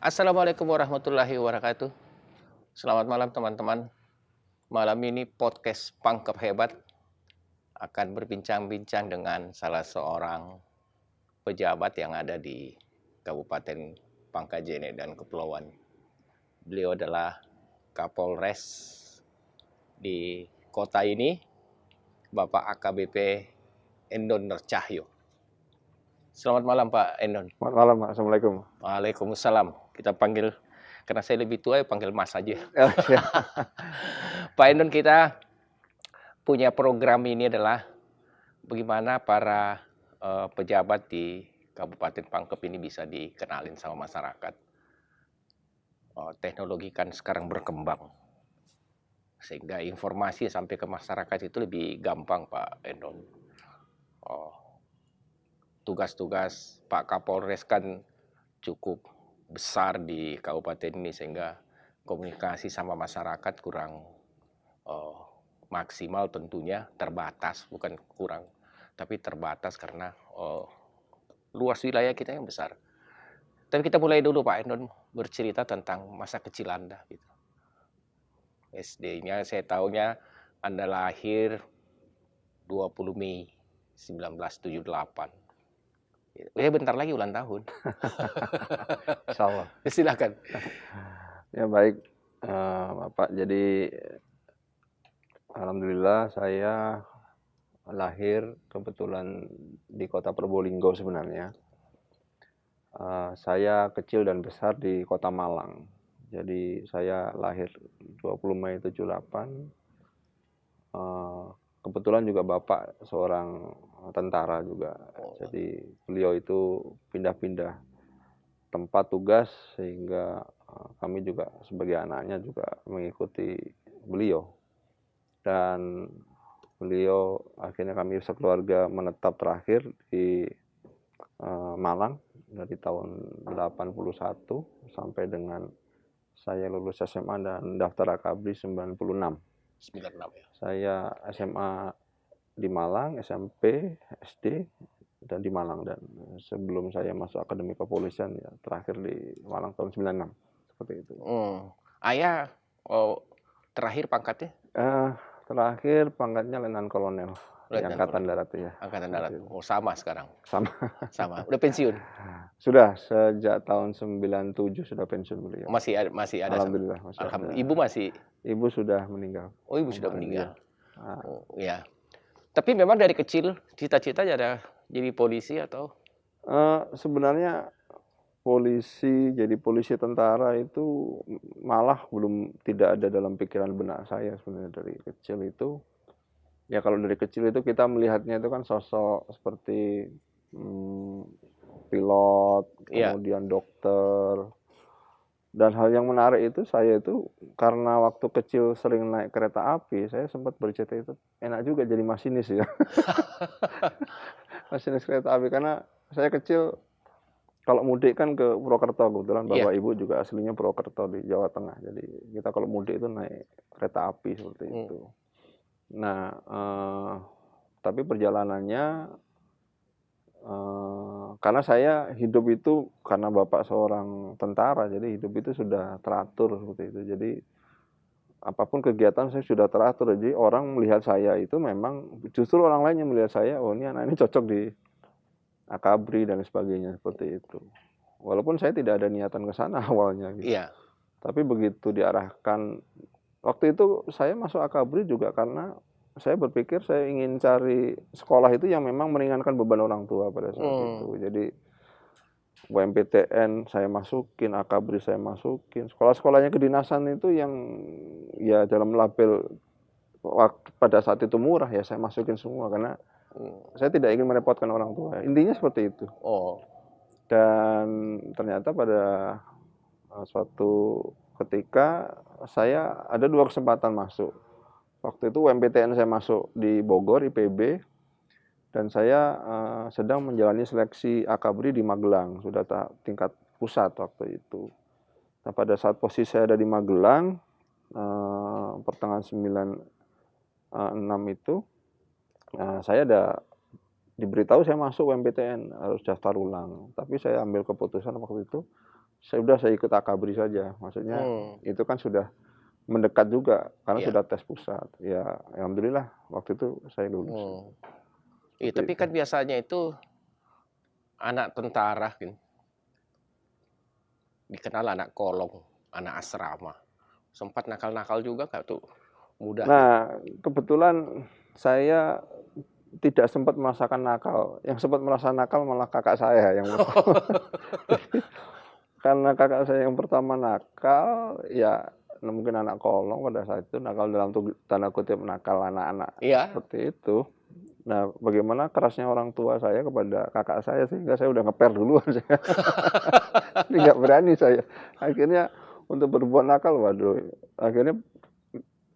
Assalamualaikum warahmatullahi wabarakatuh. Selamat malam teman-teman. Malam ini podcast Pangkep Hebat akan berbincang-bincang dengan salah seorang pejabat yang ada di Kabupaten Pangkajene dan Kepulauan. Beliau adalah Kapolres di kota ini, Bapak AKBP Endon Cahyo. Selamat malam Pak Endon. Selamat malam, Pak. Assalamualaikum. Waalaikumsalam. Kita panggil, karena saya lebih tua, panggil Mas aja. Oh, iya. Pak Endon, kita punya program ini adalah bagaimana para pejabat di Kabupaten Pangkep ini bisa dikenalin sama masyarakat. Teknologi kan sekarang berkembang, sehingga informasi sampai ke masyarakat itu lebih gampang, Pak Endon. Tugas-tugas Pak Kapolres kan cukup besar di kabupaten ini, sehingga komunikasi sama masyarakat kurang maksimal, tentunya terbatas, bukan kurang, tapi terbatas karena luas wilayah kita yang besar. Tapi kita mulai dulu Pak Endon bercerita tentang masa kecil Anda gitu. SD-nya saya tahunya Anda lahir 20 Mei 1978. Ya bentar lagi ulang tahun. Insya Allah. Silakan. Ya baik, Bapak. Jadi alhamdulillah saya lahir kebetulan di kota Probolinggo sebenarnya. Saya kecil dan besar di kota Malang. Jadi saya lahir 20 Mei 78. Kebetulan juga Bapak seorang tentara juga. Jadi beliau itu pindah-pindah tempat tugas sehingga kami juga sebagai anaknya juga mengikuti beliau. Dan beliau akhirnya kami sekeluarga menetap terakhir di Malang dari tahun 81 sampai dengan saya lulus SMA dan daftar AKABRI 96. 96 ya. Saya SMA di Malang, SMP, SD, dan di Malang. Dan sebelum saya masuk Akademi Kepolisian, ya terakhir di Malang tahun 96. Seperti itu. Ayah terakhir pangkatnya? Terakhir pangkatnya Letnan Kolonel. Di Angkatan Darat ya. Angkatan Darat. Oh, sama sekarang. Sama. Udah pensiun? Sudah, sejak tahun 97 sudah pensiun beliau. Masih ada. Alhamdulillah. Alhamdulillah. Ibu masih? Ibu sudah meninggal. Oh, ibu sudah meninggal. Oh, ya. Tapi memang dari kecil cita-citanya ada jadi polisi atau? Sebenarnya jadi polisi tentara itu malah tidak ada dalam pikiran benak saya sebenarnya dari kecil itu. Ya kalau dari kecil itu kita melihatnya itu kan sosok seperti pilot, kemudian dokter. Dan hal yang menarik itu saya itu karena waktu kecil sering naik kereta api, saya sempat bercita itu enak juga jadi masinis ya. Masinis kereta api, karena saya kecil kalau mudik kan ke Purwokerto, kebetulan bapak ibu juga aslinya Purwokerto di Jawa Tengah. Jadi kita kalau mudik itu naik kereta api seperti itu. Nah, tapi perjalanannya karena saya hidup itu karena bapak seorang tentara, jadi hidup itu sudah teratur seperti itu. Jadi apapun kegiatan saya sudah teratur. Jadi orang melihat saya itu memang justru orang lain yang melihat saya, oh ini anak ini cocok di AKABRI dan sebagainya seperti itu. Walaupun saya tidak ada niatan ke sana awalnya gitu. Iya. Tapi begitu diarahkan, waktu itu saya masuk AKABRI juga karena saya berpikir saya ingin cari sekolah itu yang memang meringankan beban orang tua pada saat itu. Jadi UMPTN saya masukin, AKABRI saya masukin. Sekolah-sekolahnya kedinasan itu yang ya dalam label pada saat itu murah ya saya masukin semua karena saya tidak ingin merepotkan orang tua. Intinya seperti itu. Dan ternyata pada suatu ketika saya ada 2 kesempatan masuk. Waktu itu UMPTN saya masuk di Bogor, IPB, dan saya sedang menjalani seleksi AKABRI di Magelang, sudah tingkat pusat waktu itu. Nah pada saat posisi saya ada di Magelang, pertengahan 96 itu, saya ada diberitahu saya masuk UMPTN, harus daftar ulang. Tapi saya ambil keputusan waktu itu, saya ikut akabri saja. Maksudnya Hmm. itu kan sudah mendekat juga karena Iya. sudah tes pusat. Ya, alhamdulillah waktu itu saya lulus. Hmm. Iya, Seperti tapi itu. kan biasanya itu anak tentara kan dikenal anak kolong, anak asrama. Sempat nakal-nakal juga nggak tuh muda gitu? Nah, kebetulan saya tidak sempat merasakan nakal. Yang sempat merasa nakal malah kakak saya yang pertama. Jadi karena kakak saya yang pertama nakal, ya mungkin anak kolong pada saat itu nakal dalam tanda kutip nakal anak-anak Iya. seperti itu. Nah, bagaimana kerasnya orang tua saya kepada kakak saya sehingga saya udah ngeper duluan saya. Jadi nggak berani saya. Akhirnya untuk berbuat nakal, waduh, akhirnya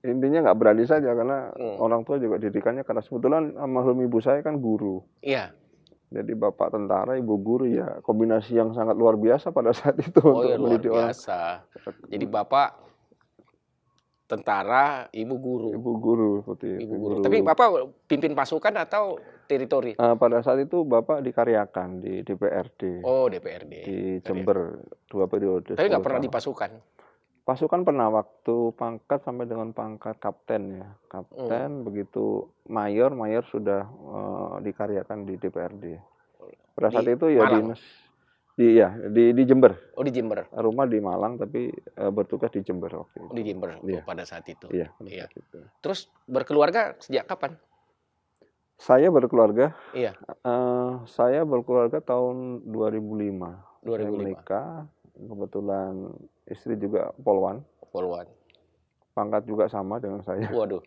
intinya nggak berani saja karena Hmm. orang tua juga didikannya keras. Kebetulan almarhum ibu saya kan guru. Iya. Jadi bapak tentara, ibu guru, ya kombinasi yang sangat luar biasa pada saat itu Oh untuk ya luar mendidik orang. biasa. Jadi bapak tentara, ibu guru. Ibu guru seperti itu, Ibu guru. guru. Tapi bapak pimpin pasukan atau teritori? Pada saat itu bapak dikaryakan di DPRD Oh DPRD. di Karya. Jember 2 periode Tapi 10 nggak pernah tahun. di pasukan. Pasukan pernah waktu pangkat sampai dengan pangkat kapten ya. Hmm. Kapten begitu mayor sudah dikaryakan di DPRD. Pada saat Di itu ya Malang. di Jember. Oh di Jember. Rumah di Malang tapi bertugas di Jember waktu itu. Oh, di Jember Iya, pada saat itu. iya pada Iya. saat itu. Terus berkeluarga sejak kapan? Saya berkeluarga, Iya. saya berkeluarga tahun 2005. Saya 2005. menikah, kebetulan istri juga Polwan, Poluan. pangkat juga sama dengan saya. Waduh.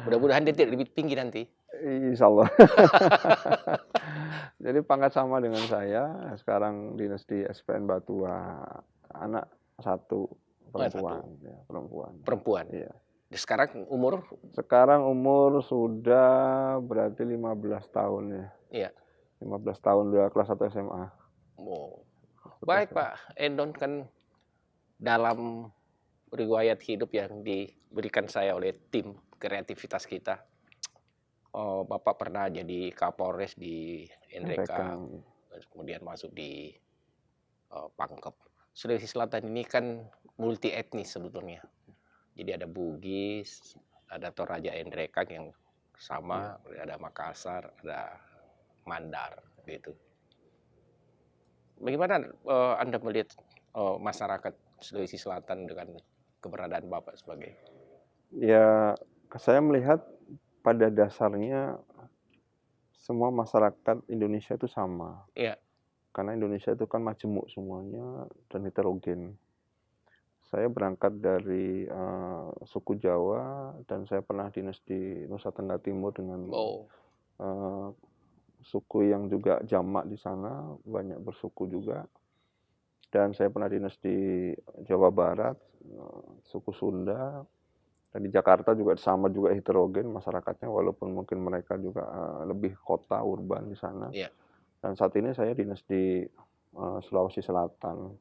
Mudah-mudahan dia tidak lebih tinggi nanti. Insya Allah. Jadi pangkat sama dengan saya, sekarang dinas di SPN Batua, anak satu perempuan. Ya, perempuan. Perempuan. Iya. Sekarang umur? Sekarang umur sudah berarti 15 tahun ya. Iya. 15 tahun dia kelas 1 SMA. Oh. Baik Pak Endon, kan dalam riwayat hidup yang diberikan saya oleh tim kreativitas kita, Bapak pernah jadi Kapolres di Nrekang, kemudian masuk di Pangkep. Sulawesi Selatan ini kan multi etnis sebetulnya. Jadi ada Bugis, ada Toraja Nrekang yang sama, ada Makassar, ada Mandar gitu. Bagaimana Anda melihat masyarakat Sulawesi Selatan dengan keberadaan Bapak sebagai? Ya, saya melihat pada dasarnya semua masyarakat Indonesia itu sama. Iya. Karena Indonesia itu kan majemuk semuanya dan heterogen. Saya berangkat dari suku Jawa dan saya pernah dinas di Nusa Tenggara Timur dengan suku yang juga jamak di sana, banyak bersuku juga. Dan saya pernah dinas di Jawa Barat, suku Sunda. Dan di Jakarta juga sama juga heterogen masyarakatnya, walaupun mungkin mereka juga lebih kota urban di sana. Iya. Dan saat ini saya dinas di Sulawesi Selatan.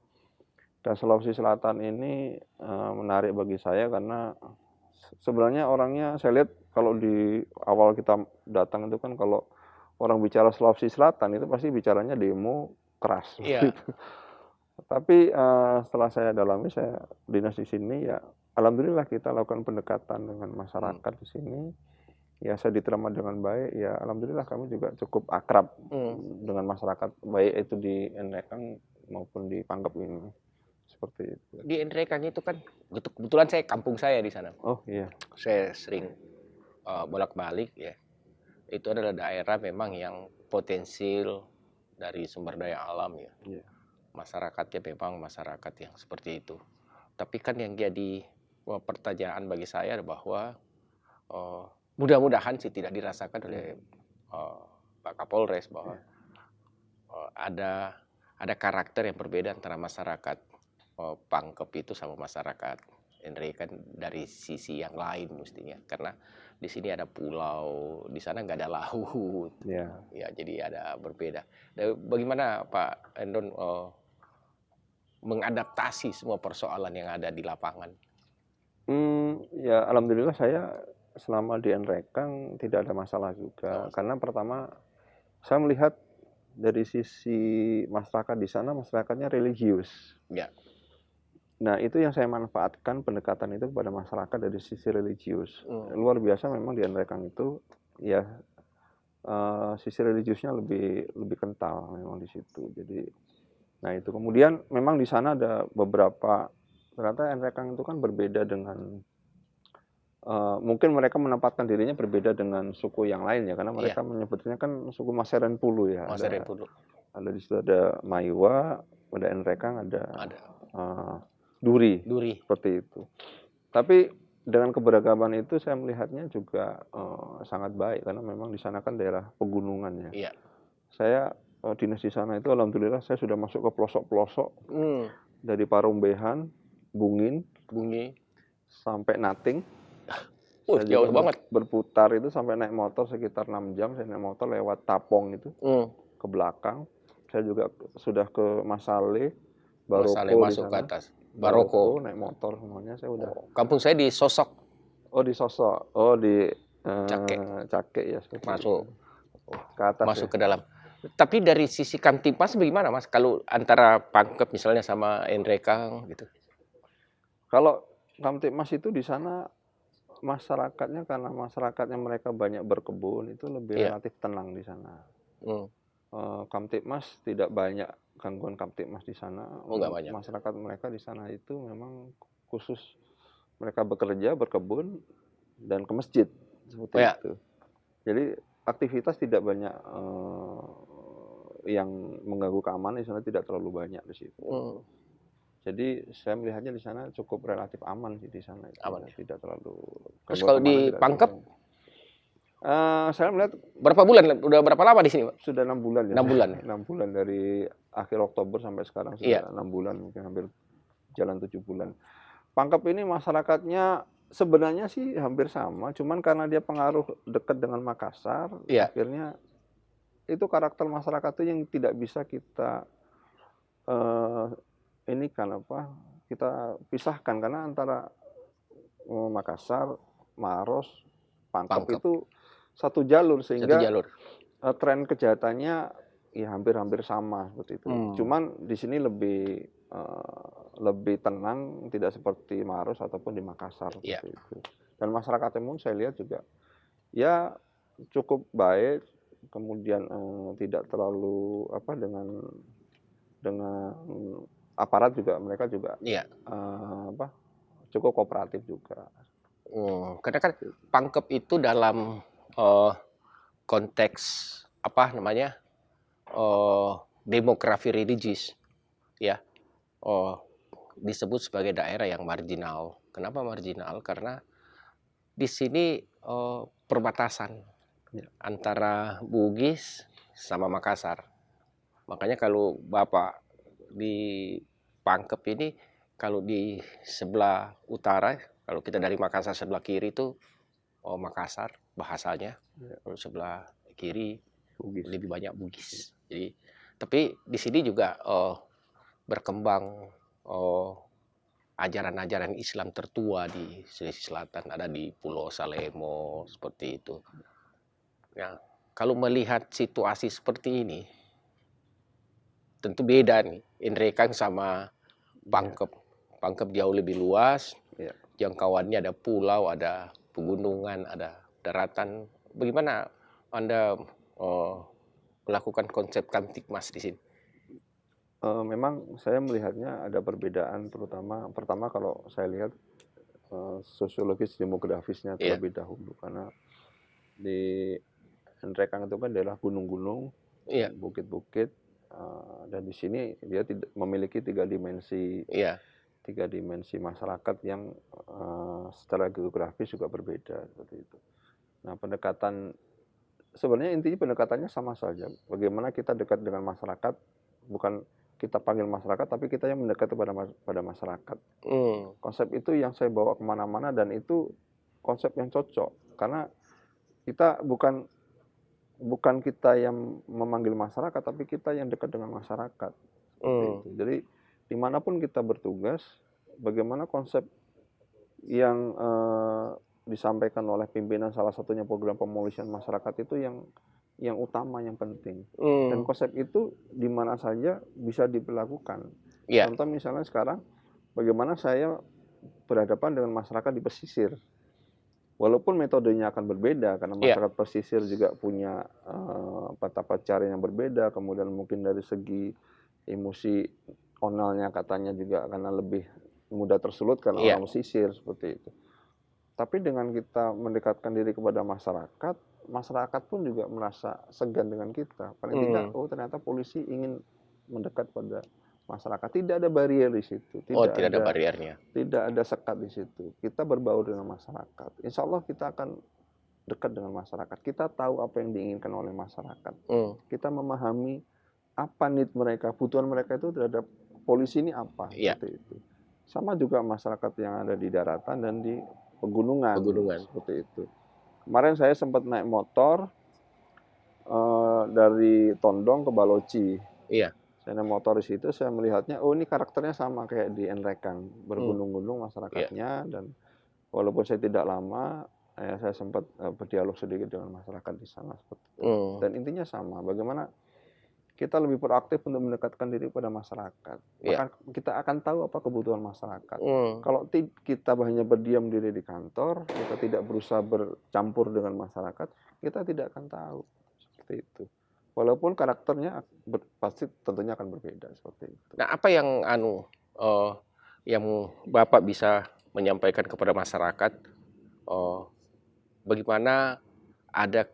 Dan Sulawesi Selatan ini menarik bagi saya karena sebenarnya orangnya saya lihat kalau di awal kita datang itu kan kalau orang bicara Sulawesi Selatan itu pasti bicaranya demo keras. Iya. Gitu. Tapi setelah saya dalami, saya dinas di sini ya, alhamdulillah kita lakukan pendekatan dengan masyarakat di sini. Ya saya diterima dengan baik. Ya alhamdulillah kami juga cukup akrab dengan masyarakat, baik itu di Nrekang maupun di Pangkep ini. Seperti itu. Di Nrekang itu kan kebetulan kampung saya di sana. Oh iya. Saya sering bolak-balik ya. Itu adalah daerah memang yang potensial dari sumber daya alam ya. Iya. Masyarakatnya memang masyarakat yang seperti itu. Tapi kan yang jadi pertanyaan bagi saya bahwa mudah-mudahan sih tidak dirasakan oleh Pak Kapolres bahwa ada karakter yang berbeda antara masyarakat Pangkep itu sama masyarakat Nrekang dari sisi yang lain mestinya, karena di sini ada pulau, di sana nggak ada laut. Ya, jadi ada berbeda. Bagaimana Pak Endon mengadaptasi semua persoalan yang ada di lapangan? Ya alhamdulillah saya selama di Nrekang tidak ada masalah juga. Karena pertama saya melihat dari sisi masyarakat di sana, masyarakatnya religius. Ya. Nah, itu yang saya manfaatkan pendekatan itu kepada masyarakat dari sisi religius. Luar biasa memang di Nrekang itu, ya sisi religiusnya lebih kental memang di situ. Jadi, nah itu kemudian memang di sana ada beberapa, ternyata Nrekang itu kan berbeda dengan mungkin mereka menempatkan dirinya berbeda dengan suku yang lain ya, karena mereka menyebutnya kan suku Maserenpulu ya. Ada di situ ada Maiwa, ada Nrekang, ada Duri, seperti itu. Tapi dengan keberagaman itu saya melihatnya juga sangat baik, karena memang di sana kan daerah pegunungan ya. Iya. Saya dinas di sana itu alhamdulillah saya sudah masuk ke pelosok-pelosok dari Parumbehan, Bungin, sampai Nating. Saya jauh banget. Berputar itu sampai naik motor sekitar 6 jam. Saya naik motor lewat Tapong itu ke belakang. Saya juga sudah ke Masale, Baroko masuk ke atas. Baroko naik motor semuanya saya udah. Kampung saya di Sosok. Oh, di Sosok. Oh, di Cake ya. Masuk ke atas. Masuk ke dalam. Tapi dari sisi Kamtipmas bagaimana Mas? Kalau antara Pangkep misalnya sama Nrekang gitu. Kalau Kamtipmas itu di sana masyarakatnya, karena masyarakatnya mereka banyak berkebun, itu lebih relatif tenang di sana. Kamtipmas tidak banyak gangguan Kamtipmas di sana. Nggak banyak. Masyarakat mereka di sana itu memang khusus mereka bekerja, berkebun, dan ke masjid seperti itu. Jadi aktivitas tidak banyak yang mengganggu keamanan di sana, tidak terlalu banyak di situ. Jadi saya melihatnya di sana cukup relatif aman sih di sana. Aman. Tidak terlalu. Terus kalau di Pangkep? Saya melihat berapa bulan? Udah berapa lama di sini, Pak? Sudah 6 bulan ya. 6 bulan. 6 bulan dari akhir Oktober sampai sekarang sudah 6 bulan, mungkin hampir jalan 7 bulan. Pangkep ini masyarakatnya sebenarnya sih hampir sama, cuman karena dia pengaruh dekat dengan Makassar, akhirnya itu karakter masyarakat itu yang tidak bisa kita ini kan apa, kita pisahkan, karena antara Makassar, Maros, Pangkep itu satu jalur, sehingga tren kejahatannya ya hampir-hampir sama seperti itu. Cuman di sini lebih tenang, tidak seperti Maros ataupun di Makassar seperti itu. Dan masyarakatnya pun saya lihat juga ya cukup baik, kemudian tidak terlalu apa dengan aparat juga, mereka juga cukup kooperatif juga. Karena kan Pangkep itu dalam konteks apa namanya demografi religius ya disebut sebagai daerah yang marginal. Kenapa marginal? Karena di sini perbatasan antara Bugis sama Makassar. Makanya kalau Bapak di Pangkep ini, kalau di sebelah utara, kalau kita dari Makassar sebelah kiri itu Makassar bahasanya, kalau sebelah kiri Bugis. Lebih banyak Bugis. Jadi, tapi di sini juga berkembang ajaran-ajaran Islam tertua di Sulawesi Selatan, ada di Pulau Salemo seperti itu. Nah, kalau melihat situasi seperti ini, tentu beda nih Nrekang sama Pangkep. Pangkep jauh lebih luas, jangkauannya ada pulau, ada pegunungan, ada daratan. Bagaimana Anda melakukan konsep Kamtipmas di sini? Memang saya melihatnya ada perbedaan, terutama pertama kalau saya lihat sosiologis demografisnya terlebih dahulu, karena di Nrekang itu kan daerah gunung-gunung, bukit-bukit, dan di sini dia tidak memiliki tiga dimensi masyarakat yang secara geografis juga berbeda seperti itu. Nah, sebenarnya intinya pendekatannya sama saja. Bagaimana kita dekat dengan masyarakat, bukan kita panggil masyarakat, tapi kita yang mendekat pada masyarakat. Konsep itu yang saya bawa kemana-mana, dan itu konsep yang cocok, karena kita bukan kita yang memanggil masyarakat, tapi kita yang dekat dengan masyarakat. Jadi dimanapun kita bertugas, bagaimana konsep yang disampaikan oleh pimpinan, salah satunya program pemulihan masyarakat itu yang yang utama, yang penting. Dan konsep itu di mana saja bisa diberlakukan. Iya. Contoh misalnya sekarang, bagaimana saya berhadapan dengan masyarakat di pesisir. Walaupun metodenya akan berbeda, karena Iya. masyarakat pesisir juga punya tata cara yang berbeda, kemudian mungkin dari segi emosionalnya katanya juga karena lebih mudah tersulut karena Iya. orang pesisir, seperti itu. Tapi dengan kita mendekatkan diri kepada masyarakat, masyarakat pun juga merasa segan dengan kita. Paling tidak, oh ternyata polisi ingin mendekat pada masyarakat. Tidak ada barrier di situ, Oh, tidak ada bariernya. tidak ada sekat di situ. Kita berbaur dengan masyarakat. Insya Allah kita akan dekat dengan masyarakat. Kita tahu apa yang diinginkan oleh masyarakat. Kita memahami apa need mereka, kebutuhan mereka itu terhadap polisi ini apa, Iya. seperti itu. Sama juga masyarakat yang ada di daratan dan di pegunungan. Seperti itu. Kemarin saya sempat naik motor dari Tondong ke Baloci. Iya. Saya naik motor di situ, saya melihatnya, oh ini karakternya sama kayak di Nrekang, bergunung-gunung masyarakatnya, dan walaupun saya tidak lama, saya sempat berdialog sedikit dengan masyarakat di sana, seperti itu. Dan intinya sama, bagaimana kita lebih proaktif untuk mendekatkan diri pada masyarakat. Maka kita akan tahu apa kebutuhan masyarakat. Kalau kita hanya berdiam diri di kantor, kita tidak berusaha bercampur dengan masyarakat, kita tidak akan tahu, seperti itu. Walaupun karakternya pasti tentunya akan berbeda, seperti itu. Nah, apa yang yang Bapak bisa menyampaikan kepada masyarakat, bagaimana ada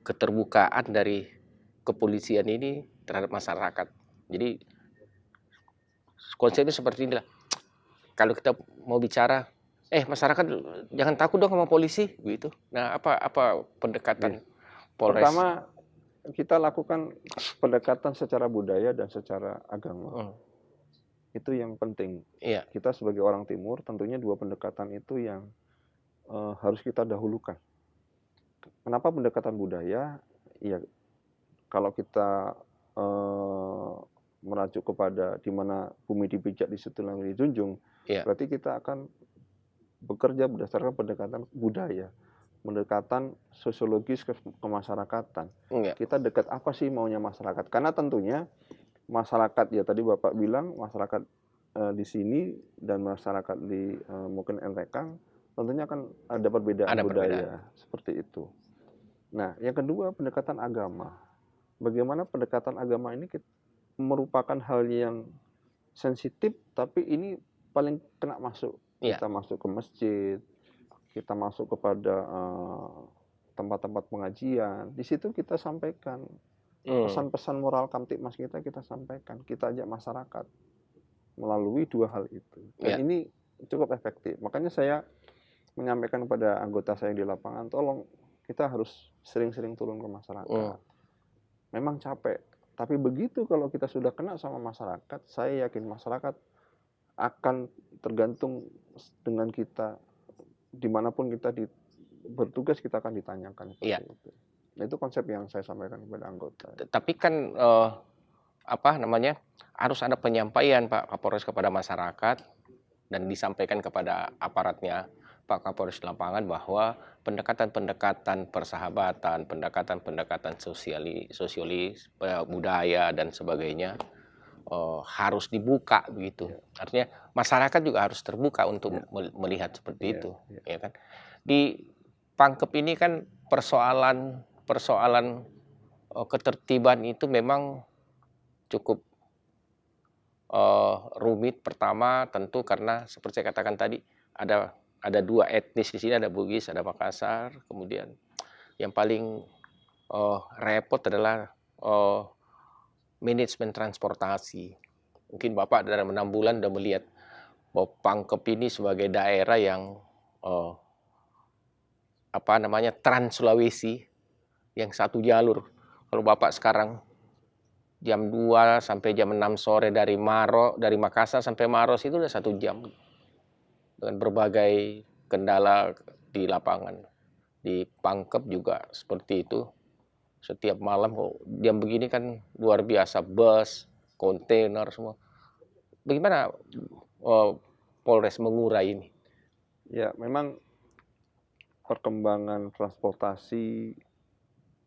keterbukaan dari kepolisian ini terhadap masyarakat. Jadi konsepnya seperti inilah. Kalau kita mau bicara, masyarakat jangan takut dong sama polisi, gitu. Nah, apa pendekatan Polres? Pertama, kita lakukan pendekatan secara budaya dan secara agama. Itu yang penting. Iya. Kita sebagai orang Timur, tentunya dua pendekatan itu yang harus kita dahulukan. Kenapa pendekatan budaya? Ya, kalau kita merajuk kepada di mana bumi dipijak di situ langit dijunjung, berarti kita akan bekerja berdasarkan pendekatan budaya, pendekatan sosiologis kemasyarakatan. Kita dekat apa sih maunya masyarakat? Karena tentunya masyarakat, ya tadi Bapak bilang, masyarakat di sini dan masyarakat di mungkin Nrekang, tentunya akan ada perbedaan budaya, seperti itu. Nah, yang kedua, pendekatan agama. Bagaimana pendekatan agama ini merupakan hal yang sensitif, tapi ini paling kena masuk. Kita masuk ke masjid, kita masuk kepada tempat-tempat pengajian. Di situ kita sampaikan pesan-pesan moral kamtipmas kita sampaikan. Kita ajak masyarakat melalui dua hal itu. Dan ini cukup efektif. Makanya saya menyampaikan kepada anggota saya di lapangan, tolong kita harus sering-sering turun ke masyarakat. Memang capek, tapi begitu kalau kita sudah kena sama masyarakat, saya yakin masyarakat akan tergantung dengan kita, dimanapun kita bertugas, kita akan ditanyakan. Itu. Nah, itu konsep yang saya sampaikan kepada anggota. Tapi kan harus ada penyampaian Pak Kapolres kepada masyarakat dan disampaikan kepada aparatnya Pak Kapolres di lapangan bahwa pendekatan-pendekatan persahabatan, pendekatan-pendekatan sosialis, budaya dan sebagainya harus dibuka begitu. Artinya masyarakat juga harus terbuka untuk melihat seperti itu, ya kan? Di Pangkep ini kan persoalan ketertiban itu memang cukup rumit. Pertama tentu karena seperti saya katakan tadi, ada dua etnis di sini, ada Bugis, ada Makassar. Kemudian yang paling repot adalah manajemen transportasi. Mungkin Bapak dalam 6 bulan sudah melihat bahwa Pangkep ini sebagai daerah yang Trans Sulawesi, yang satu jalur. Kalau Bapak sekarang jam 2 sampai jam 6 sore dari Makassar sampai Maros itu udah 1 jam. Dengan berbagai kendala di lapangan. Di Pangkep juga seperti itu. Setiap malam jam begini kan luar biasa, bus, kontainer semua. Bagaimana Polres mengurai ini? Ya, memang perkembangan transportasi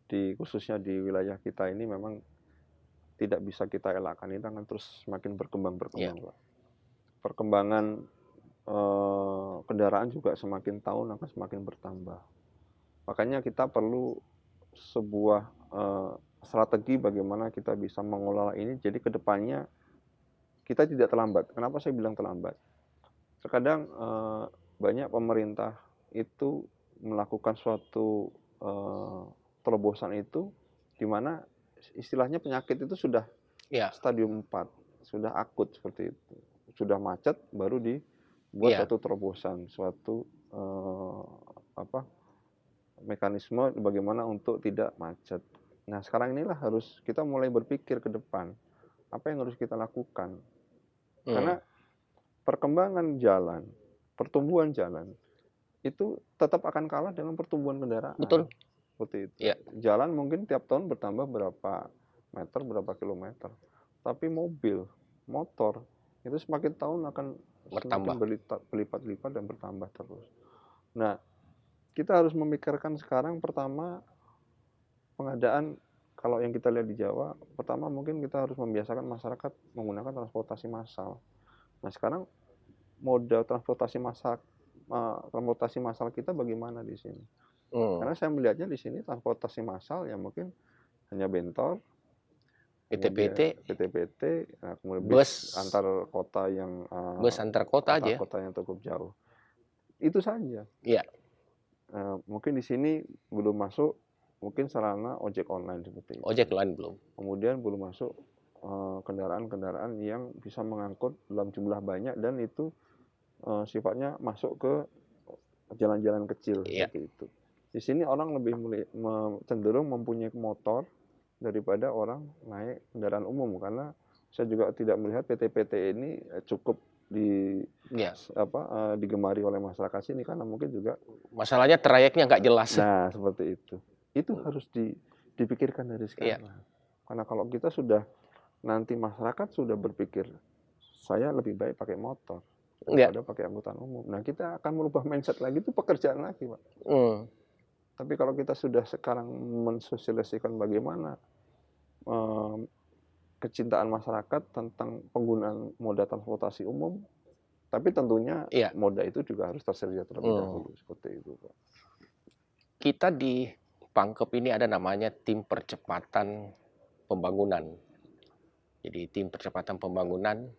khususnya di wilayah kita ini memang tidak bisa kita elakkan, ini akan terus semakin berkembang, Iya. Pak. Perkembangan kendaraan juga semakin tahun akan semakin bertambah. Makanya kita perlu sebuah strategi bagaimana kita bisa mengelola ini, jadi ke depannya kita tidak terlambat. Kenapa saya bilang terlambat? Terkadang banyak pemerintah itu melakukan suatu terobosan itu, di mana istilahnya penyakit itu sudah Iya. stadium 4, sudah akut seperti itu. Sudah macet, baru dibuat Iya. suatu terobosan, suatu mekanisme bagaimana untuk tidak macet. Nah, sekarang inilah harus kita mulai berpikir ke depan, apa yang harus kita lakukan. Karena perkembangan jalan, pertumbuhan jalan, itu tetap akan kalah dengan pertumbuhan kendaraan. Betul. Seperti itu. Iya. Jalan mungkin tiap tahun bertambah berapa meter, berapa kilometer. Tapi mobil, motor, itu semakin tahun akan semakin Bertambah. berlipat-lipat dan bertambah terus. Nah, kita harus memikirkan sekarang pertama pengadaan, kalau yang kita lihat di Jawa, pertama mungkin kita harus membiasakan masyarakat menggunakan transportasi massal. Nah, sekarang moda transportasi massal kita bagaimana di sini? Karena saya melihatnya di sini transportasi massal ya mungkin hanya bentor, PT-PT, kemudian bus antar kota yang bus antar kota aja. kota yang cukup jauh. Itu saja. Iya. Mungkin di sini belum masuk mungkin sarana ojek online seperti itu. Ojek online belum. Kemudian belum masuk kendaraan-kendaraan yang bisa mengangkut dalam jumlah banyak dan itu sifatnya masuk ke jalan-jalan kecil seperti itu. Di sini orang lebih cenderung mempunyai motor daripada orang naik kendaraan umum, karena saya juga tidak melihat PT-PT ini cukup digemari oleh masyarakat sini, karena mungkin juga masalahnya trayeknya nggak jelas. Nah, seperti itu. Itu harus dipikirkan dari sekarang. Karena kalau kita sudah nanti masyarakat sudah berpikir saya lebih baik pakai motor daripada pakai angkutan umum. Nah, kita akan merubah mindset lagi, itu pekerjaan lagi, Pak. Tapi kalau kita sudah sekarang mensosialisasikan bagaimana kecintaan masyarakat tentang penggunaan moda transportasi umum, tapi tentunya moda itu juga harus tersedia terlebih dahulu, seperti itu, Pak. Kita di Pangkep ini ada namanya tim percepatan pembangunan. Jadi tim percepatan pembangunan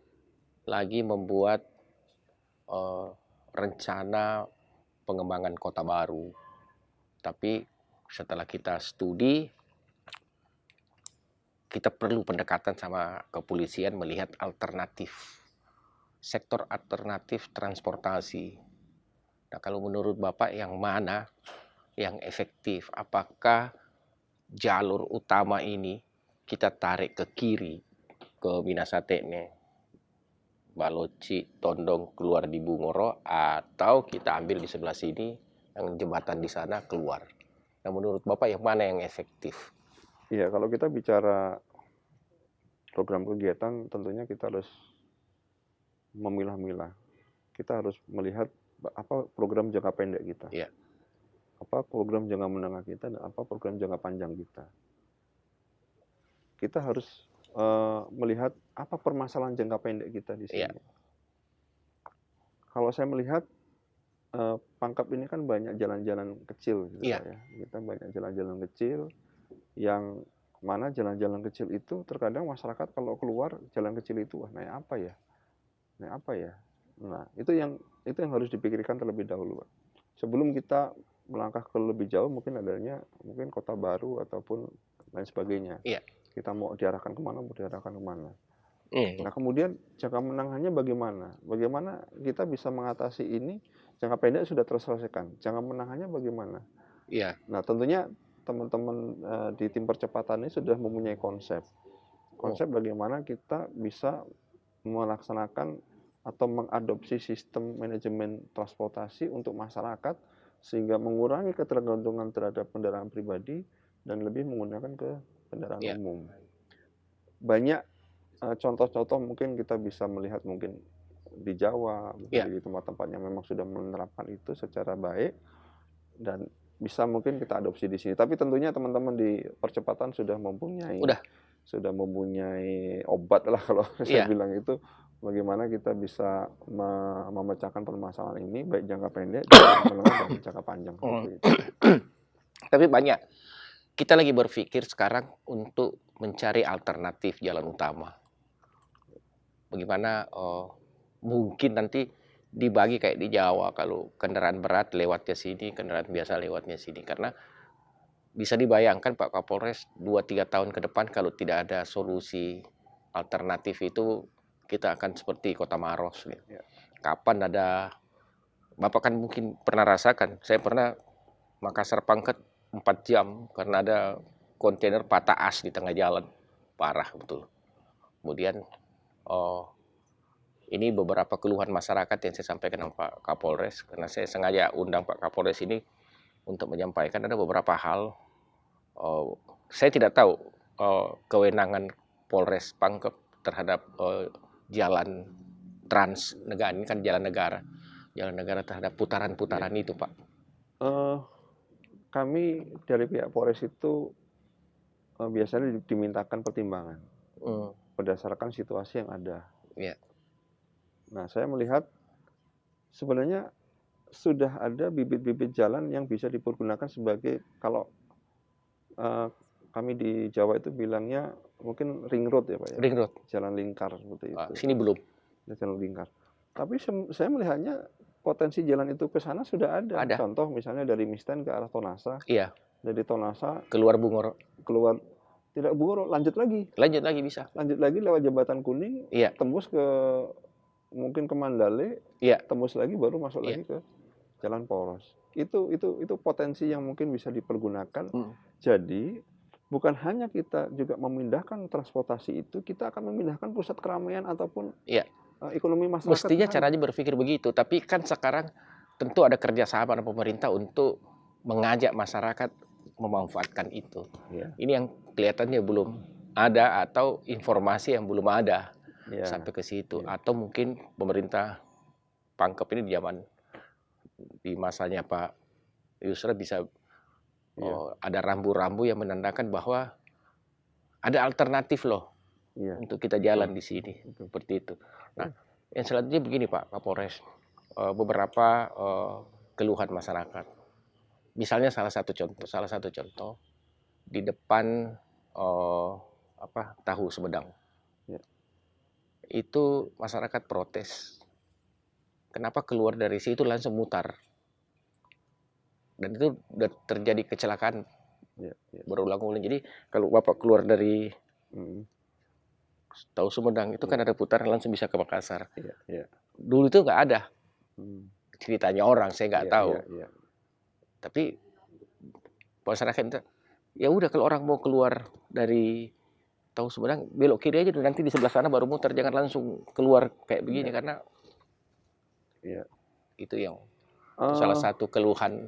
lagi membuat rencana pengembangan kota baru. Tapi setelah kita studi, kita perlu pendekatan sama kepolisian melihat alternatif, sektor alternatif transportasi. Nah, kalau menurut Bapak yang mana yang efektif? Apakah jalur utama ini kita tarik ke kiri, ke Minasatene, Baloci, Tondong keluar di Bungoro, atau kita ambil di sebelah sini yang jembatan di sana keluar? Nah, menurut Bapak yang mana yang efektif? Iya, kalau kita bicara program kegiatan, tentunya kita harus memilah-milah. Kita harus melihat apa program jangka pendek kita, apa program jangka menengah kita, dan apa program jangka panjang kita. Kita harus melihat apa permasalahan jangka pendek kita di sini. Kalau saya melihat Pangkep ini kan banyak jalan-jalan kecil, gitu ya. Kita banyak jalan-jalan kecil yang mana jalan-jalan kecil itu terkadang masyarakat kalau keluar jalan kecil itu, wah naik apa ya? Nah, itu yang harus dipikirkan terlebih dahulu, Pak. Sebelum kita melangkah ke lebih jauh, mungkin kota baru ataupun lain sebagainya. Kita mau diarahkan kemana, Nah, kemudian jangka menengahnya bagaimana? Bagaimana kita bisa mengatasi ini? Jangka pendek sudah terselesaikan, jangka menengahnya bagaimana? Nah, tentunya teman-teman di tim percepatan ini sudah mempunyai konsep bagaimana kita bisa melaksanakan atau mengadopsi sistem manajemen transportasi untuk masyarakat sehingga mengurangi ketergantungan terhadap kendaraan pribadi dan lebih menggunakan ke kendaraan umum. Banyak contoh-contoh mungkin kita bisa melihat mungkin di Jawa, di tempat-tempat yang memang sudah menerapkan itu secara baik, dan bisa mungkin kita adopsi di sini. Tapi tentunya teman-teman di percepatan sudah Udah, mempunyai obat lah kalau saya iya. bilang itu, bagaimana kita bisa memecahkan permasalahan ini baik jangka pendek, jangka menengah dan jangka panjang seperti itu. Tapi banyak. Kita lagi berpikir sekarang untuk mencari alternatif jalan utama. Bagaimana mungkin nanti dibagi kayak di Jawa, kalau kendaraan berat lewatnya sini, kendaraan biasa lewatnya sini. Karena bisa dibayangkan Pak Kapolres 2-3 tahun ke depan kalau tidak ada solusi alternatif itu, kita akan seperti Kota Maros gitu. Ya. Kapan ada, Bapak kan mungkin pernah rasakan, saya pernah Makassar Pangkep 4 jam karena ada kontainer patah as di tengah jalan. Parah betul. Kemudian ini beberapa keluhan masyarakat yang saya sampaikan ke Pak Kapolres, karena saya sengaja undang Pak Kapolres ini untuk menyampaikan ada beberapa hal. Saya tidak tahu kewenangan Polres Pangkep terhadap jalan trans negara, ini kan jalan negara terhadap putaran-putaran itu, Pak. Kami dari pihak Polres itu biasanya dimintakan pertimbangan berdasarkan situasi yang ada. Iya. Nah, saya melihat sebenarnya sudah ada bibit-bibit jalan yang bisa dipergunakan sebagai, kalau kami di Jawa itu bilangnya mungkin ring road ya Pak ya. Ring road. Jalan lingkar seperti itu. Sini belum. Jalan lingkar. Tapi saya melihatnya potensi jalan itu ke sana sudah ada. Ada. Contoh misalnya dari Misten ke arah Tonasa. Iya. Dari Tonasa keluar Bungoro. Tidak Bungoro, lanjut lagi bisa. Lanjut lagi lewat Jembatan Kuning, iya. Tembus ke mungkin ke Mandale, iya. Tembus lagi baru masuk lagi ke Jalan Poros. Itu potensi yang mungkin bisa dipergunakan. Jadi bukan hanya kita juga memindahkan transportasi itu, kita akan memindahkan pusat keramaian ataupun ekonomi masyarakat. Mestinya caranya berpikir begitu, tapi kan sekarang tentu ada kerjasama dengan pemerintah untuk mengajak masyarakat memanfaatkan itu. Ini yang kelihatannya belum ada, atau informasi yang belum ada sampai ke situ. Atau mungkin pemerintah Pangkep ini di masanya Pak Yusra bisa ada rambu-rambu yang menandakan bahwa ada alternatif loh untuk kita jalan di sini, seperti itu. Nah, yang selanjutnya begini Pak Kapolres, beberapa keluhan masyarakat. Misalnya salah satu contoh di depan Tahu Sumedang. Itu masyarakat protes. Kenapa keluar dari situ langsung mutar? Dan itu udah terjadi kecelakaan berulang-ulang. Jadi kalau Bapak keluar dari Tahu Sumedang itu kan ada putaran langsung bisa ke Makassar. Dulu itu nggak ada. Ceritanya orang, saya nggak tahu. Tapi masyarakat ya udah, kalau orang mau keluar dari Tahu Sumedang belok kiri aja, nanti di sebelah sana baru muter, jangan langsung keluar kayak begini. Karena itu yang salah satu keluhan.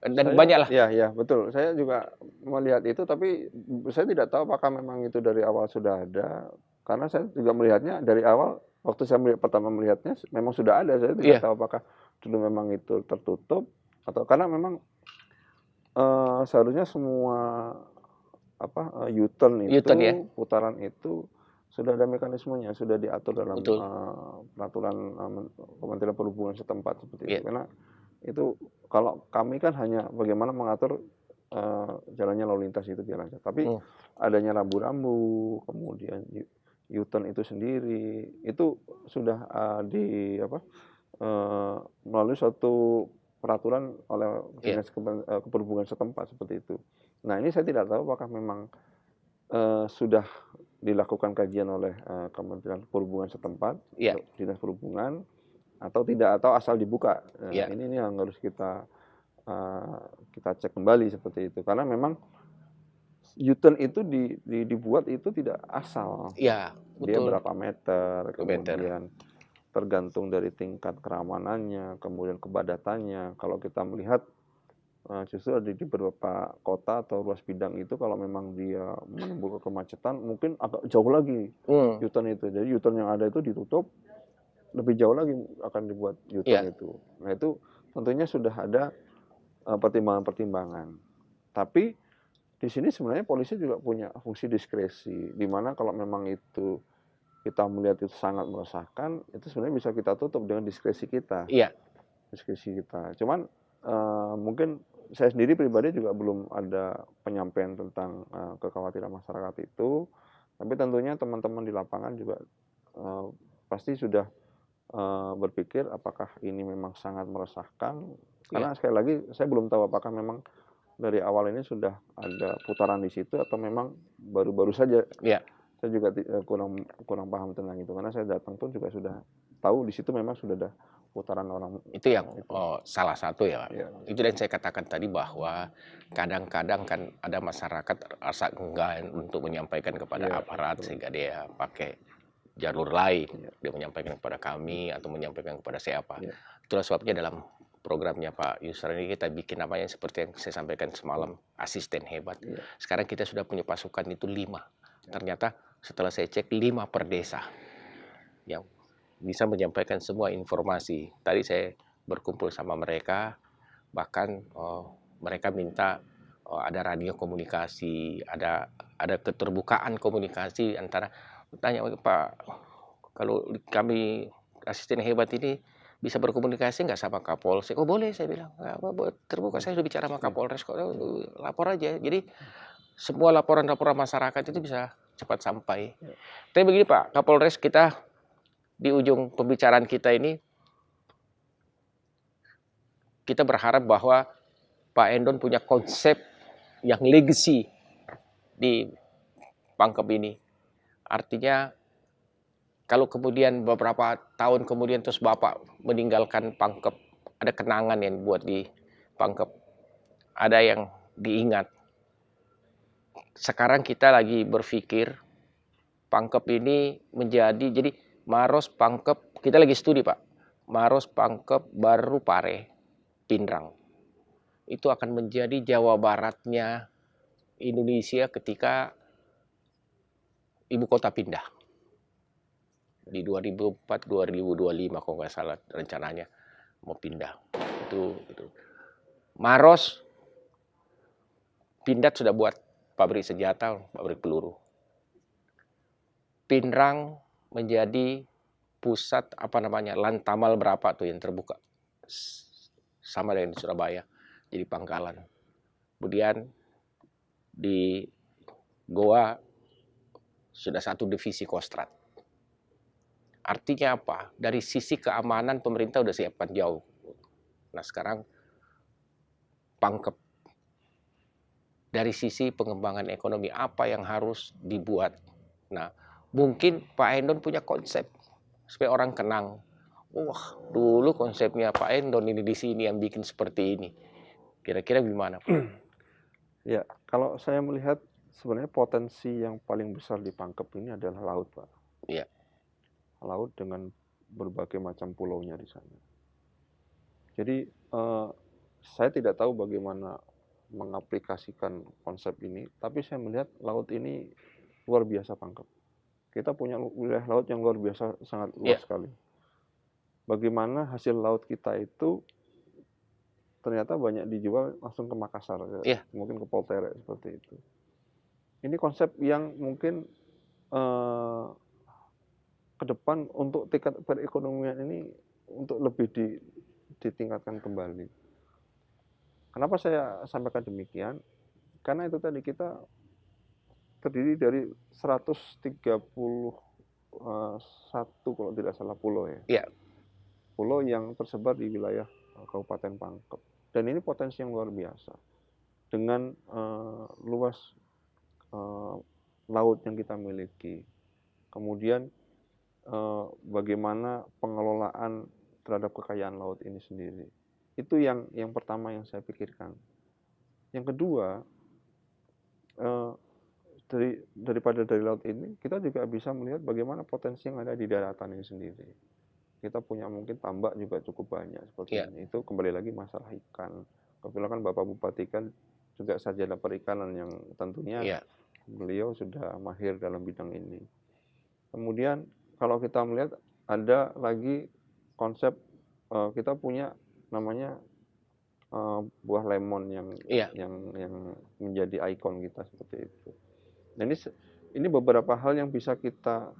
Dan banyak lah. Iya, betul. Saya juga melihat itu, tapi saya tidak tahu apakah memang itu dari awal sudah ada. Karena saya juga melihatnya dari awal, waktu saya pertama melihatnya memang sudah ada. Saya tidak tahu apakah dulu memang itu tertutup, atau karena memang seharusnya semua U-turn itu, putaran itu sudah ada mekanismenya, sudah diatur dalam peraturan Kementerian Perhubungan setempat seperti itu. Karena itu kalau kami kan hanya bagaimana mengatur jalannya lalu lintas itu biar lancar. Tapi adanya rambu-rambu, kemudian U-turn itu sendiri, itu sudah melalui suatu peraturan oleh Dinas Keperhubungan setempat seperti itu. Nah, ini saya tidak tahu apakah memang sudah dilakukan kajian oleh Kementerian Perhubungan setempat, Dinas Perhubungan, atau tidak, atau asal dibuka. Ini yang harus kita cek kembali seperti itu. Karena memang U-turn itu dibuat itu tidak asal. Iya, betul. Dia berapa meter, kemudian tergantung dari tingkat kerawanannya, kemudian kepadatannya. Kalau kita melihat justru ada di beberapa kota atau ruas bidang itu, kalau memang dia menimbulkan kemacetan, mungkin agak jauh lagi U-turn itu. Jadi U-turn yang ada itu ditutup, lebih jauh lagi akan dibuat U-turn itu. Nah, itu tentunya sudah ada pertimbangan-pertimbangan. Tapi di sini sebenarnya polisi juga punya fungsi diskresi, di mana kalau memang itu kita melihat itu sangat meresahkan, itu sebenarnya bisa kita tutup dengan diskresi kita. Iya. Diskresi kita. Cuman mungkin saya sendiri pribadi juga belum ada penyampaian tentang kekhawatiran masyarakat itu, tapi tentunya teman-teman di lapangan juga pasti sudah berpikir apakah ini memang sangat meresahkan. Karena sekali lagi saya belum tahu apakah memang dari awal ini sudah ada putaran di situ atau memang baru-baru saja. Iya. Saya juga kurang paham tentang itu, karena saya datang pun juga sudah tahu di situ memang sudah ada putaran orang. Itu yang salah satu ya, Pak. Ya. Itu yang saya katakan tadi bahwa kadang-kadang kan ada masyarakat rasa enggan untuk menyampaikan kepada aparat, sehingga dia pakai jalur lain. Dia menyampaikan kepada kami atau menyampaikan kepada siapa. Itulah sebabnya dalam programnya Pak Yusran ini kita bikin namanya seperti yang saya sampaikan semalam, asisten hebat. Sekarang kita sudah punya pasukan itu 5. Ternyata setelah saya cek 5 per desa yang bisa menyampaikan semua informasi. Tadi saya berkumpul sama mereka, bahkan mereka minta ada radio komunikasi, ada keterbukaan komunikasi antara, tanya Pak, kalau kami asisten hebat ini bisa berkomunikasi nggak sama Kapolsek? Oh boleh, saya bilang, terbuka, saya sudah bicara sama Kapolres kok, lapor aja. Jadi semua laporan-laporan masyarakat itu bisa cepat sampai. Tapi begini Pak Kapolres, kita di ujung pembicaraan kita ini, kita berharap bahwa Pak Endon punya konsep yang legacy di Pangkep ini. Artinya kalau kemudian beberapa tahun kemudian terus Bapak meninggalkan Pangkep, ada kenangan yang buat di Pangkep, ada yang diingat. Sekarang kita lagi berpikir Pangkep ini menjadi, jadi Maros, Pangkep, kita lagi studi Pak, Maros, Pangkep, baru Pare, Pindrang. Itu akan menjadi Jawa Baratnya Indonesia ketika ibu kota pindah. Di 2004-2025 kalau nggak salah rencananya mau pindah. Itu. Maros, Pindad sudah buat pabrik senjata, pabrik peluru. Pindrang menjadi pusat lantamal berapa tuh yang terbuka. Sama dengan di Surabaya, jadi pangkalan. Kemudian di Goa sudah 1 divisi Kostrad. Artinya apa? Dari sisi keamanan pemerintah udah siapkan jauh. Nah sekarang Pangkep. Dari sisi pengembangan ekonomi apa yang harus dibuat? Nah mungkin Pak Endon punya konsep supaya orang kenang. Wah dulu konsepnya Pak Endon ini di sini yang bikin seperti ini. Kira-kira gimana Pak? Ya, kalau saya melihat sebenarnya potensi yang paling besar di Pangkep ini adalah laut Pak. Iya. Laut dengan berbagai macam pulaunya di sana. Jadi saya tidak tahu bagaimana mengaplikasikan konsep ini, tapi saya melihat laut ini luar biasa Pangkep. Kita punya wilayah laut yang luar biasa, sangat luas sekali. Bagaimana hasil laut kita itu ternyata banyak dijual langsung ke Makassar, mungkin ke Poltere seperti itu. Ini konsep yang mungkin ke depan untuk tingkat perekonomian ini untuk lebih ditingkatkan kembali. Kenapa saya sampaikan demikian? Karena itu tadi kita terdiri dari 131 kalau tidak salah pulau ya. Iya. Pulau yang tersebar di wilayah Kabupaten Pangkep. Dan ini potensi yang luar biasa. Dengan luas laut yang kita miliki. Kemudian bagaimana pengelolaan terhadap kekayaan laut ini sendiri. Itu yang pertama yang saya pikirkan. Yang kedua, daripada dari laut ini, kita juga bisa melihat bagaimana potensi yang ada di daratan ini sendiri. Kita punya mungkin tambak juga cukup banyak seperti ini. Itu kembali lagi masalah ikan. Kebetulan kan Bapak Bupati kan juga sarjana perikanan yang tentunya beliau sudah mahir dalam bidang ini. Kemudian kalau kita melihat ada lagi konsep kita punya namanya buah lemon yang Iya. yang menjadi ikon kita seperti itu. Nah ini beberapa hal yang bisa kita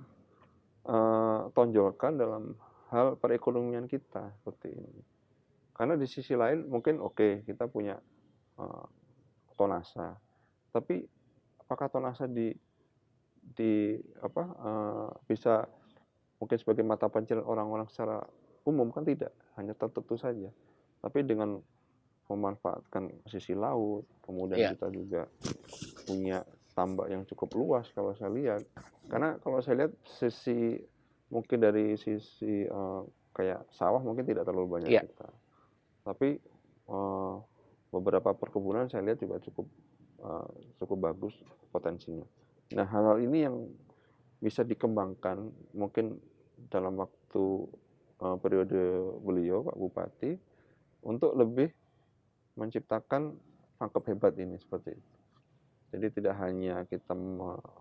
tonjolkan dalam hal perekonomian kita seperti ini. Karena di sisi lain mungkin oke, kita punya Tonasa, tapi apakah Tonasa bisa mungkin sebagai mata pencarian orang-orang secara umum? Kan tidak, hanya tertentu saja. Tapi dengan memanfaatkan sisi laut, kemudian kita juga punya tambak yang cukup luas kalau saya lihat. Karena kalau saya lihat mungkin dari sisi kayak sawah mungkin tidak terlalu banyak kita. Tapi beberapa perkebunan saya lihat juga cukup bagus potensinya. Nah, hal-hal ini yang bisa dikembangkan mungkin dalam waktu periode beliau Pak Bupati untuk lebih menciptakan pangkep hebat ini seperti itu. Jadi tidak hanya kita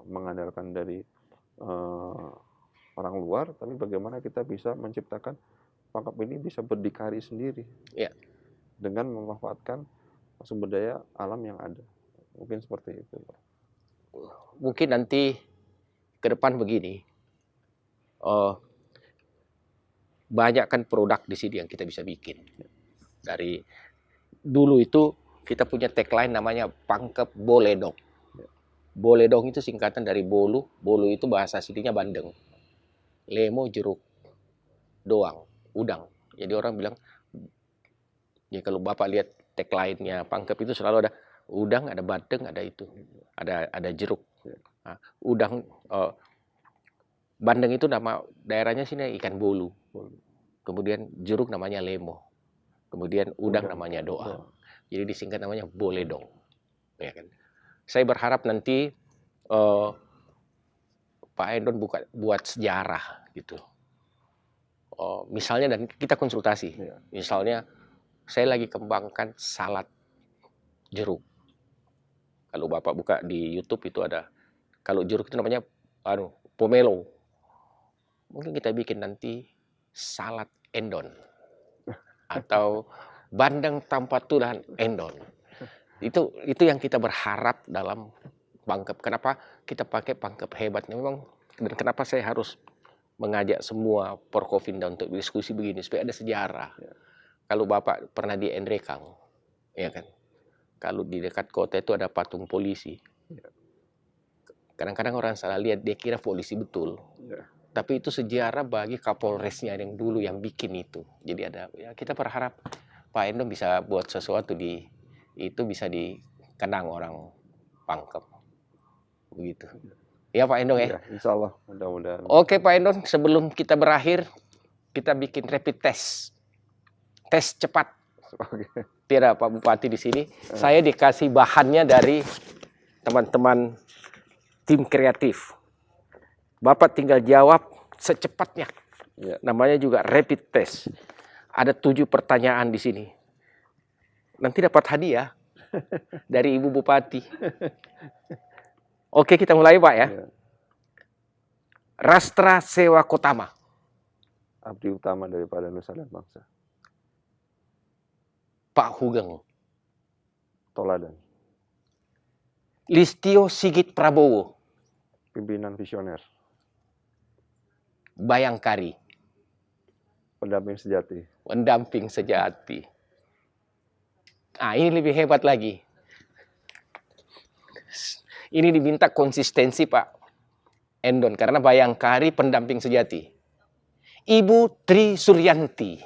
mengandalkan dari orang luar, tapi bagaimana kita bisa menciptakan pangkep ini bisa berdikari sendiri dengan memanfaatkan sumber daya alam yang ada. Mungkin seperti itu, Pak. Mungkin nanti ke depan begini, banyak kan produk di sini yang kita bisa bikin. Dari dulu itu kita punya tagline namanya pangkep boledong. Boledong itu singkatan dari bolu. Bolu itu bahasa aslinya bandeng. Lemo jeruk, doang, udang. Jadi orang bilang, ya kalau Bapak lihat tagline-nya pangkep itu selalu ada udang, ada bandeng, ada itu, ada jeruk. Nah, udang, bandeng itu nama daerahnya sini ikan bolu. Kemudian jeruk namanya lemo. Kemudian udang namanya doang. Jadi disingkat namanya boledong. Ya kan? Saya berharap nanti Pak Endon buat sejarah gitu. Misalnya dan kita konsultasi. Misalnya saya lagi kembangkan salad jeruk. Kalau Bapak buka di YouTube itu ada. Kalau jeruk itu namanya pomelo. Mungkin kita bikin nanti salad Endon. Atau bandeng tanpa tulang Endon. Itu yang kita berharap dalam pangkep. Kenapa kita pakai pangkep hebat? Memang, dan kenapa saya harus mengajak semua Porkovinda untuk diskusi begini supaya ada sejarah. Kalau Bapak pernah di Endrekang, ya kan? Kalau di dekat kota itu ada patung polisi. Kadang-kadang orang salah lihat, dia kira polisi betul. Tapi itu sejarah bagi Kapolresnya yang dulu yang bikin itu. Jadi ada, ya kita berharap Pak Endon bisa buat sesuatu itu bisa dikenang orang pangkep. Begitu. Ya Pak Endon ya? Insya Allah, mudah-mudahan. Oke Pak Endon, sebelum kita berakhir, kita bikin rapid test. Tes cepat. Tidak Pak Bupati di sini. Saya dikasih bahannya dari teman-teman tim kreatif. Bapak tinggal jawab secepatnya. Namanya juga rapid test. Ada 7 pertanyaan di sini. Nanti dapat hadiah dari Ibu Bupati. Oke, kita mulai Pak ya. Rastra Sewa Kotama. Abdi utama daripada Nusa dan Bangsa. Pak Hugeng. Toladan. Listio Sigit Prabowo. Pimpinan visioner. Bayangkari. Pendamping sejati. Pendamping sejati. Ini lebih hebat lagi. Ini diminta konsistensi Pak Endon. Karena Bayangkari pendamping sejati. Ibu Tri Suryanti.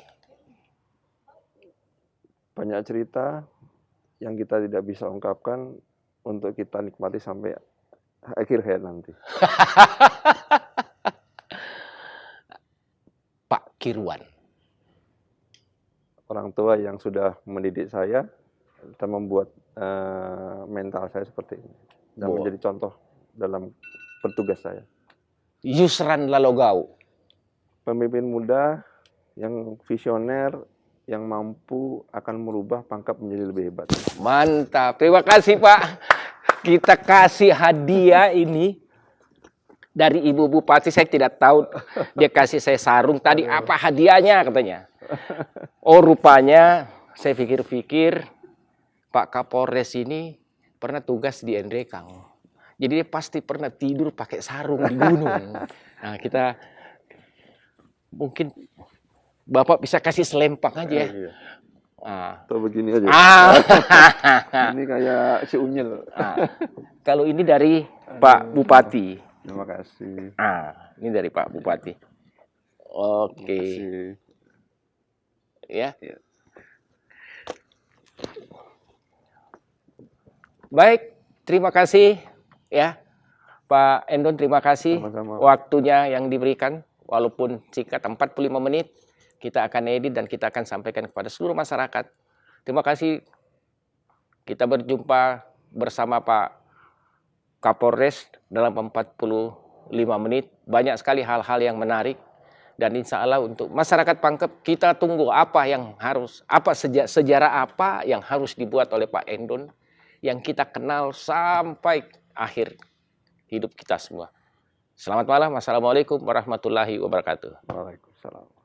Banyak cerita yang kita tidak bisa ungkapkan untuk kita nikmati sampai akhir hayat nanti. Pak Kirwan. Orang tua yang sudah mendidik saya dan membuat mental saya seperti ini. Dan menjadi contoh dalam bertugas saya. Yusran Lalogau. Pemimpin muda yang visioner, yang mampu akan merubah pangkep menjadi lebih hebat. Mantap. Terima kasih Pak. Kita kasih hadiah ini dari Ibu Bupati. Saya tidak tahu dia kasih saya sarung. Tadi apa hadiahnya katanya. Oh rupanya saya pikir-pikir Pak Kapolres ini pernah tugas di Endrekang. Jadi dia pasti pernah tidur pakai sarung di gunung. Nah, kita mungkin Bapak bisa kasih selempang aja ya. Iya. Ah. Atau begini aja. Ini kayak si Unyil. Kalau ini dari Pak Bupati. Terima kasih. Ini dari Pak Bupati. Oke. Ya. Baik, terima kasih ya Pak Endon, terima kasih. Sama-sama. Waktunya yang diberikan walaupun singkat 45 menit. Kita akan edit dan kita akan sampaikan kepada seluruh masyarakat. Terima kasih. Kita berjumpa bersama Pak Kapolres dalam 45 menit. Banyak sekali hal-hal yang menarik. Dan insya Allah untuk masyarakat Pangkep, kita tunggu apa yang harus, sejarah apa yang harus dibuat oleh Pak Endon yang kita kenal sampai akhir hidup kita semua. Selamat malam. Assalamualaikum warahmatullahi wabarakatuh. Waalaikumsalam.